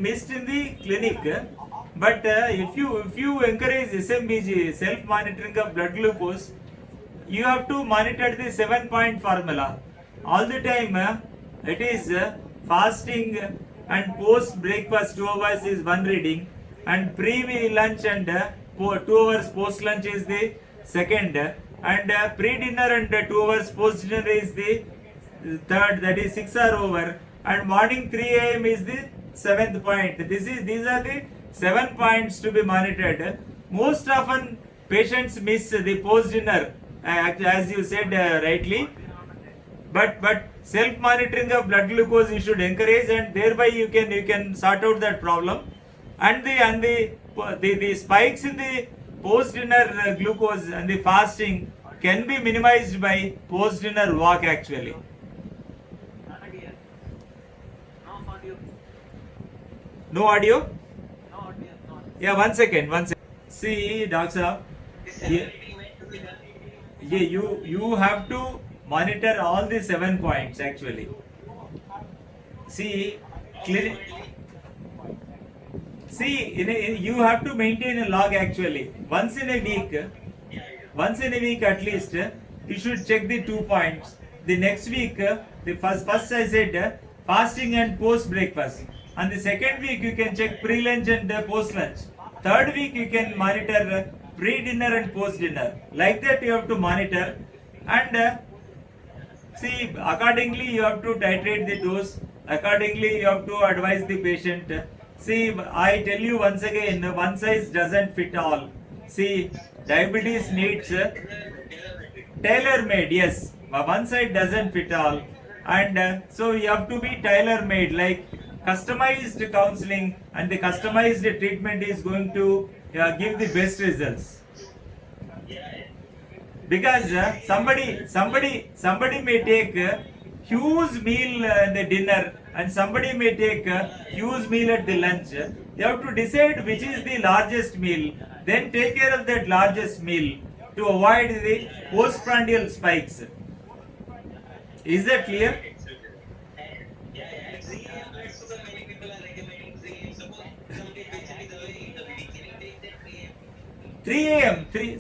missed in the clinic, but if you encourage SMBG, self monitoring of blood glucose, you have to monitor the 7-point formula all the time. It is fasting and post breakfast 2 hours is one reading, and pre lunch and 2 hours post lunch is the second, and pre dinner and 2 hours post dinner is the third, that is 6 are over, and morning 3 a.m. is the 7th point. These are the 7 points to be monitored. Most often patients miss the post dinner, as you said rightly, but self monitoring of blood glucose you should encourage, and thereby you can sort out that problem. And the spikes in the post dinner glucose and the fasting can be minimized by post dinner walk actually. No audio? Yeah, one second. See, doctor, you have to monitor all the 7 points actually. See, you have to maintain a log actually. Once in a week at least, you should check the 2 points. The next week, the first I said fasting and post breakfast. And the second week you can check pre-lunch and post-lunch. Third week you can monitor pre-dinner and post-dinner. Like that you have to monitor, and see, accordingly you have to titrate the dose. Accordingly you have to advise the patient. See, I tell you once again, one size doesn't fit all. See, diabetes needs tailor-made. Yes, one size doesn't fit all, and so you have to be tailor-made, like customized counseling, and the customized treatment is going to give the best results. Because somebody may take huge meal in the dinner, and somebody may take huge meal at the lunch. You have to decide which is the largest meal, then take care of that largest meal to avoid the postprandial spikes. Is that clear? 3 a.m. 3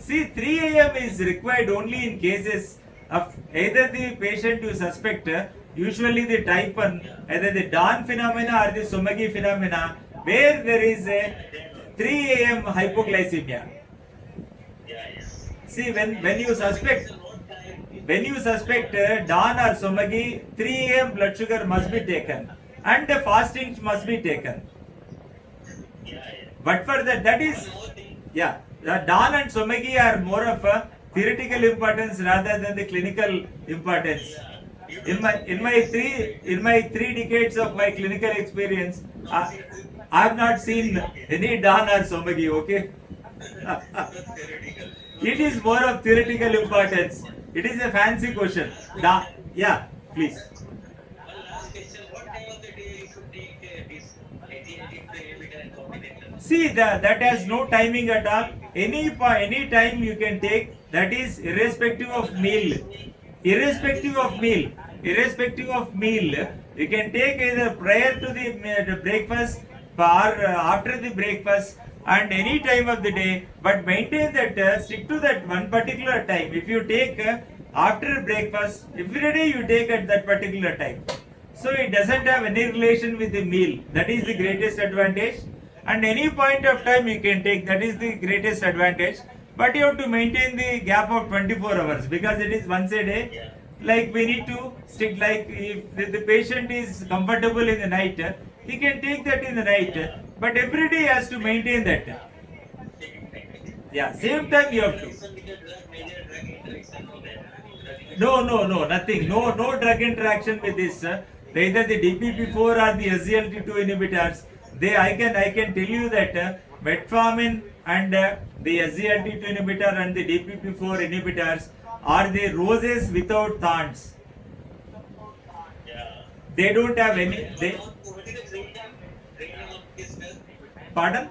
a.m. is required only in cases of either the patient you suspect, usually the type 1, either the dawn phenomena or the Somagi phenomena, where there is a 3 a.m. hypoglycemia. See, when you suspect dawn or Somagi, 3 a.m. blood sugar must be taken, and the fasting must be taken. But for that is, yeah. The dawn and Somagi are more of a theoretical importance rather than the clinical importance. In my three decades of my clinical experience, I have not seen any dawn or Somagi. Okay, it is more of theoretical importance. It is a fancy question. Yeah, please. See, that has no timing at all. Any time you can take. That is irrespective of meal. Irrespective of meal, you can take either prior to the breakfast or after the breakfast, and any time of the day. But maintain that stick to that one particular time. If you take after breakfast, every day you take at that particular time. So it doesn't have any relation with the meal. That is the greatest advantage. And any point of time you can take, that is the greatest advantage. But you have to maintain the gap of 24 hours because it is once a day. Like we need to stick, like if the patient is comfortable in the night, he can take that in the night. But every day he has to maintain that. Yeah, same time you have to. No, nothing. No drug interaction with this. Either the DPP-4 or the SGLT2 inhibitors. I can tell you that metformin and the SGLT2 inhibitor and the DPP-4 inhibitors are the roses without thorns. They don't have any. Pardon?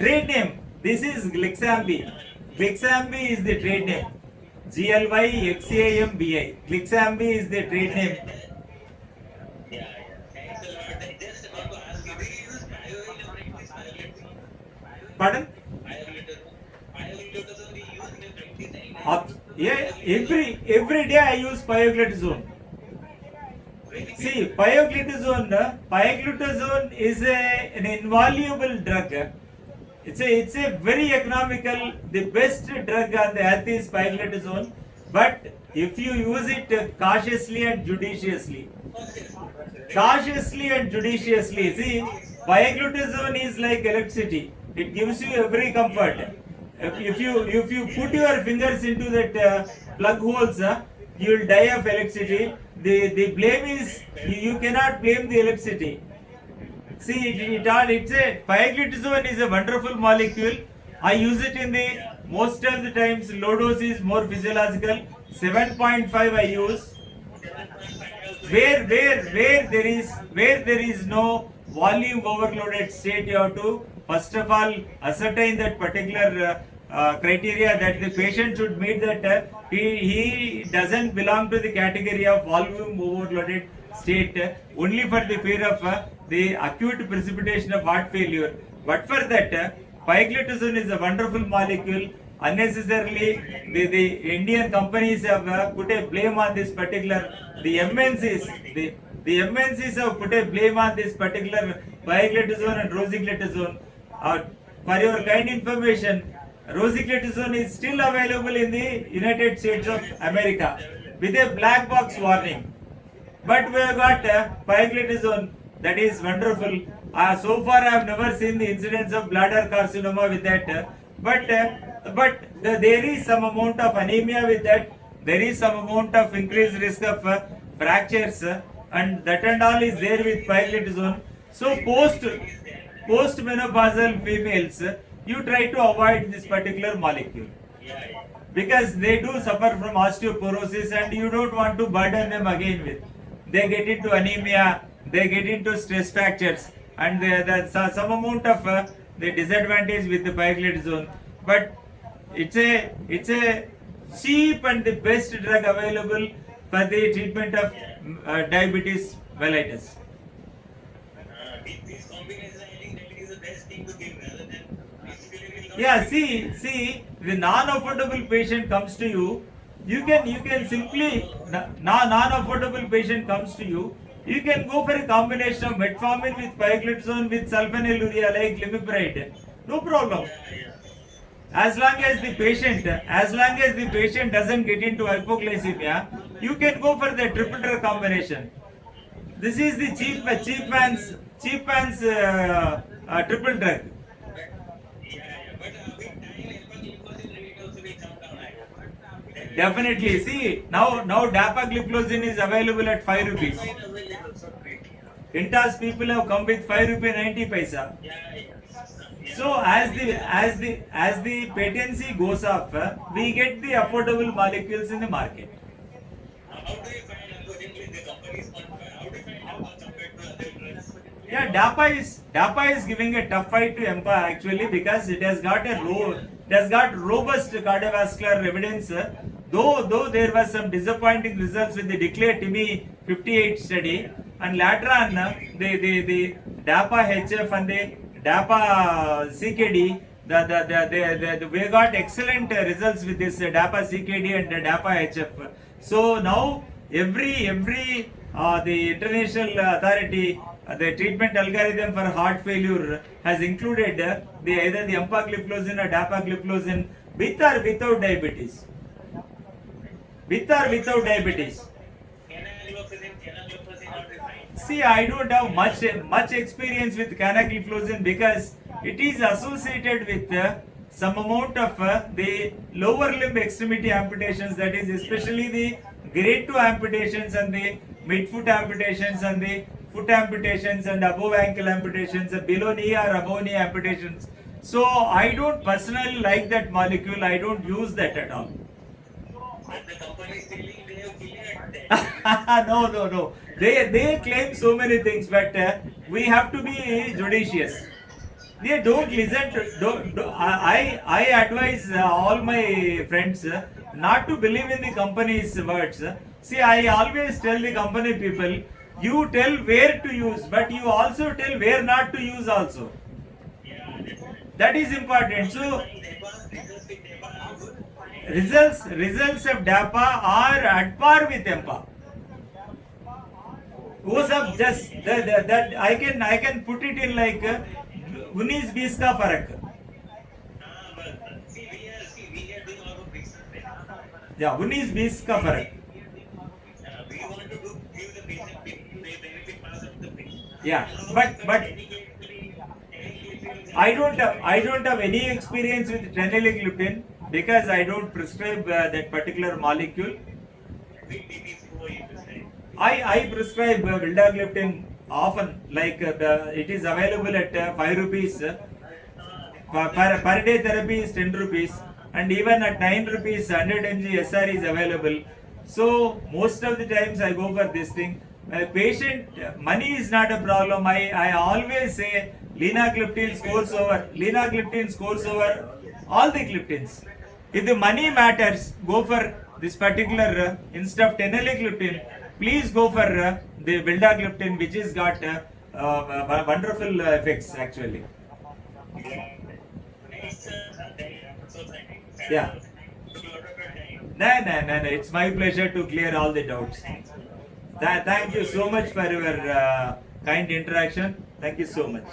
Trade name. This is Glixambi. Glixambi is the trade name. GLYXAMBI. Glixambi is the trade name. Pardon? Yeah, every day I use pioglitazone. See, pioglitazone is an invaluable drug. It's a very economical, the best drug on the earth is pioglitazone. But if you use it cautiously and judiciously, see, pioglitazone is like electricity. It gives you every comfort. If you put your fingers into that plug holes, you will die of electricity. The blame is you cannot blame the electricity. See, it's a pioglitazone is a wonderful molecule. I use it in the most of the times. Low dose is more physiological. 7.5 I use. Where there is no volume overloaded state, you have to first of all ascertain that particular criteria that the patient should meet, that he doesn't belong to the category of volume overloaded state, only for the fear of the acute precipitation of heart failure. But for that, pioglitazone is a wonderful molecule. Unnecessarily, the Indian companies have put a blame on this particular, the MNCs have put a blame on this particular pioglitazone and rosiglitazone. For your kind information, rosiglitazone is still available in the United States of America with a black box warning. But we have got pioglitazone, that is wonderful. So far I have never seen the incidence of bladder carcinoma with that. There is some amount of anemia with that. There is some amount of increased risk of fractures, and that and all is there with pioglitazone. So post-menopausal females, you try to avoid this particular molecule because they do suffer from osteoporosis, and you don't want to burden them again with. They get into anemia, they get into stress fractures, and there's some amount of the disadvantage with the pioglitazone. But it's a cheap and the best drug available for the treatment of diabetes mellitus. Yeah, see, the non-affordable patient comes to you. You can simply non-affordable patient comes to you. You can go for a combination of metformin with pioglitazone with sulfonylurea like glimepiride. No problem. As long as the patient doesn't get into hypoglycemia, you can go for the triple drug combination. This is the cheap man's triple drug. Definitely. See, now dapagliflozin is available at 5 rupees. Intas people have come with 5 rupee 90 paisa. So as the patency goes up, we get the affordable molecules in the market. Yeah, DAPA is giving a tough fight to EMPA actually, because it has got robust cardiovascular evidence. Though there was some disappointing results with the declared TIMI 58 study, and later on the DAPA HF and the DAPA CKD, we got excellent results with this DAPA CKD and DAPA HF. So now every the international authority, the treatment algorithm for heart failure has included either the empagliflozin or dapagliflozin with or without diabetes. With or without diabetes. See, I don't have much experience with canagliflozin because it is associated with some amount of the lower limb extremity amputations, that is especially the grade 2 amputations and the midfoot amputations and the foot amputations and above ankle amputations, below knee or above knee amputations. So I don't personally like that molecule. I don't use that at all. No. They claim so many things, but we have to be judicious. They don't listen to. I advise all my friends not to believe in the company's words. See, I always tell the company people, you tell where to use, but you also tell where not to use also. That is important. So results of DAPA are at par with EMPA. वो सब just that I can put it in like 19-20 का फर्क. या 19-20 का फर्क. Yeah, but I don't have any experience with teneligliptin because I don't prescribe that particular molecule. I prescribe vildagliptin often, like it is available at 5 rupees. Per day therapy is 10 rupees, and even at 9 rupees 100 mg SR is available. So most of the times I go for this thing. Patient money is not a problem. I always say linagliptin scores over all the gliptins. If the money matters, go for this particular instead of teneligliptin. Please go for the vildagliptin, which has got wonderful effects actually. Yeah. No. It's my pleasure to clear all the doubts. Thank you so much for your kind interaction. Thank you so much.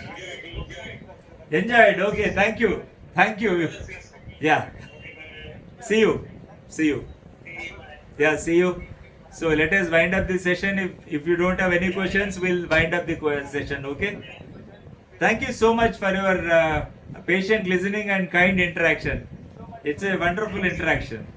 Enjoyed. Okay. Thank you. Thank you. Yeah. See you. See you. Yeah. See you. So let us wind up this session. If you don't have any questions, we'll wind up the session. Okay. Thank you so much for your patient listening and kind interaction. It's a wonderful interaction.